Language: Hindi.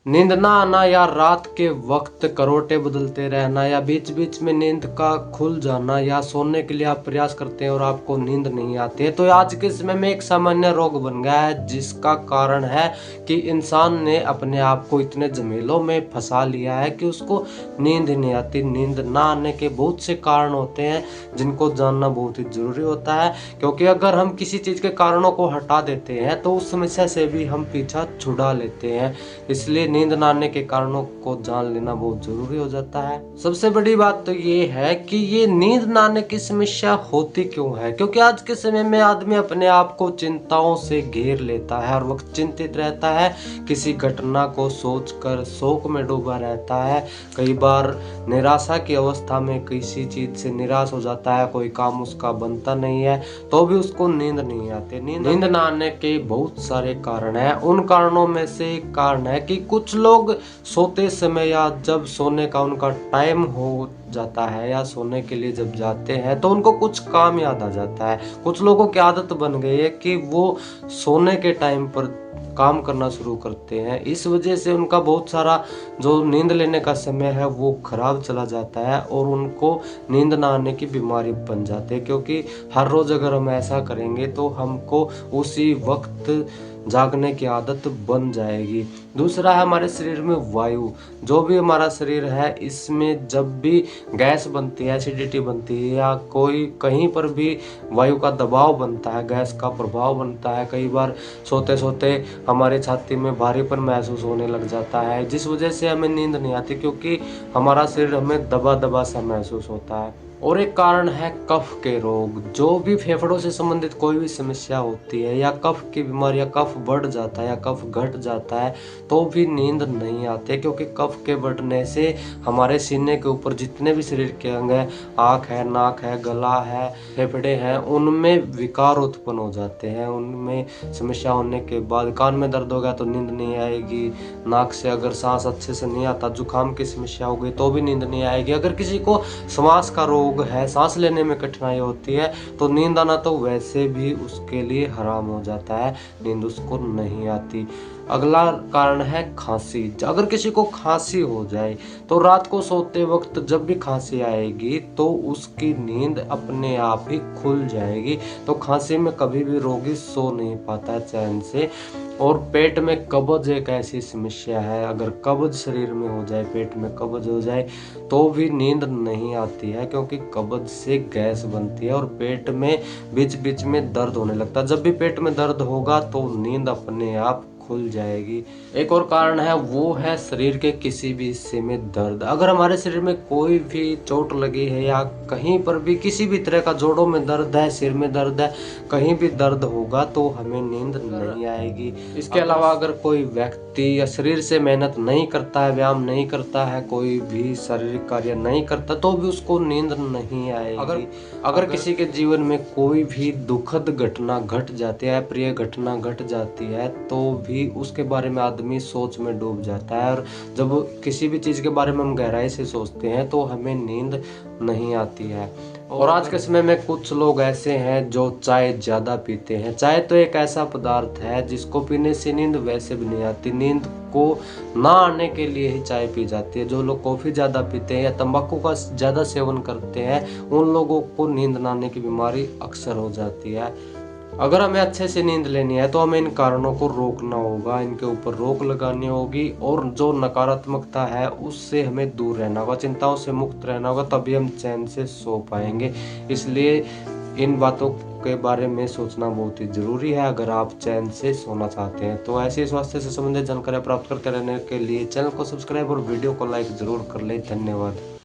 नींद ना आना या रात के वक्त करवटें बदलते रहना या बीच बीच में नींद का खुल जाना या सोने के लिए आप प्रयास करते हैं और आपको नींद नहीं आती है, तो आज के समय में एक सामान्य रोग बन गया है, जिसका कारण है कि इंसान ने अपने आप को इतने झमेलों में फंसा लिया है कि उसको नींद ही नहीं आती। नींद ना आने के बहुत से कारण होते हैं जिनको जानना बहुत ही जरूरी होता है, क्योंकि अगर हम किसी चीज के कारणों को हटा देते हैं तो उस समस्या से भी हम पीछा छुड़ा लेते हैं। इसलिए नींद न आने के कारणों को जान लेना बहुत जरूरी हो जाता है। सबसे बड़ी बात तो ये है कि ये नींद न आने की समस्या होती क्यों है, क्योंकि आज के समय में आदमी अपने आप को चिंताओं से घेर लेता है, हर वक्त चिंतित रहता है, किसी घटना को सोचकर शोक में डूबा रहता है, कई बार निराशा की अवस्था में किसी चीज से निराश हो जाता है, कोई काम उसका बनता नहीं है तो भी उसको नींद नहीं आती। नींद न आने के बहुत सारे कारण हैं। उन कारणों में से एक कारण है कि कुछ लोग सोते समय या जब सोने का उनका टाइम हो जाता है या सोने के लिए जब जाते हैं तो उनको कुछ काम याद आ जाता है। कुछ लोगों की आदत बन गई है कि वो सोने के टाइम पर काम करना शुरू करते हैं, इस वजह से उनका बहुत सारा जो नींद लेने का समय है वो खराब चला जाता है और उनको नींद ना आने की बीमारी बन जाती है। क्योंकि हर रोज अगर हम ऐसा करेंगे तो हमको उसी वक्त जागने की आदत बन जाएगी। दूसरा है हमारे शरीर में वायु। जो भी हमारा शरीर है इसमें जब भी गैस बनती है, एसिडिटी बनती है या कोई कहीं पर भी वायु का दबाव बनता है, गैस का प्रभाव बनता है, कई बार सोते सोते हमारे छाती में भारीपन महसूस होने लग जाता है, जिस वजह से हमें नींद नहीं आती, क्योंकि हमारा शरीर हमें दबा दबा सा महसूस होता है। और एक कारण है कफ के रोग। जो भी फेफड़ों से संबंधित कोई भी समस्या होती है या कफ की बीमारी या कफ बढ़ जाता है या कफ घट जाता है तो भी नींद नहीं आती, क्योंकि कफ के बढ़ने से हमारे सीने के ऊपर जितने भी शरीर के अंग हैं, आँख है, नाक है, गला है, फेफड़े हैं, उनमें विकार उत्पन्न हो जाते हैं। उनमें समस्या होने के बाद कान में दर्द हो गया तो नींद नहीं आएगी, नाक से अगर सांस अच्छे से नहीं आता, जुकाम की समस्या हो गई तो भी नींद नहीं आएगी। अगर किसी को श्वास का रोग है, सांस लेने में कठिनाई होती है तो नींद आना तो वैसे भी उसके लिए हराम हो जाता है, नींद उसको नहीं आती। अगला कारण है खांसी। अगर किसी को खांसी हो जाए तो रात को सोते वक्त जब भी खांसी आएगी तो उसकी नींद अपने आप ही खुल जाएगी। तो खांसी में कभी भी रोगी सो नहीं पाता है चैन से। और पेट में कब्ज एक ऐसी समस्या है, अगर कब्ज शरीर में हो जाए, पेट में कब्ज हो जाए तो भी नींद नहीं आती है, क्योंकि कब्ज से गैस बनती है और पेट में बीच बीच में दर्द होने लगता है। जब भी पेट में दर्द होगा तो नींद अपने आप खुल जाएगी। एक और कारण है वो है शरीर के किसी भी हिस्से में दर्द। अगर हमारे शरीर में कोई भी चोट लगी है या कहीं पर भी किसी भी तरह का जोड़ों में दर्द है, सिर में दर्द है, कहीं भी दर्द होगा तो हमें नींद नहीं आएगी। इसके अलावा अगर कोई व्यक्ति या शरीर से मेहनत नहीं करता है, व्यायाम नहीं करता है, कोई भी शारीरिक कार्य नहीं करता तो भी उसको नींद नहीं आएगी। अगर किसी के जीवन में कोई भी दुखद घटना घट जाती है, प्रिय घटना घट जाती है तो भी उसके बारे में आदमी सोच में डूब जाता है। और जब किसी भी चीज के बारे में हम गहराई से सोचते हैं तो हमें नींद नहीं आती है। और आज के समय में कुछ लोग ऐसे हैं जो चाय ज्यादा पीते हैं। चाय तो एक ऐसा पदार्थ है जिसको पीने से नींद वैसे भी नहीं आती, नींद को ना आने के लिए ही चाय पी जाती है। जो लोग कॉफी ज्यादा पीते हैं या तंबाकू का ज्यादा सेवन करते हैं उन लोगों को नींद ना आने की बीमारी अक्सर हो जाती है। अगर हमें अच्छे से नींद लेनी है तो हमें इन कारणों को रोकना होगा, इनके ऊपर रोक लगानी होगी और जो नकारात्मकता है उससे हमें दूर रहना होगा, चिंताओं से मुक्त रहना होगा, तभी हम चैन से सो पाएंगे। इसलिए इन बातों के बारे में सोचना बहुत ही जरूरी है अगर आप चैन से सोना चाहते हैं। तो ऐसी स्वास्थ्य से संबंधित जानकारी प्राप्त करते रहने के लिए चैनल को सब्सक्राइब और वीडियो को लाइक जरूर कर ले। धन्यवाद।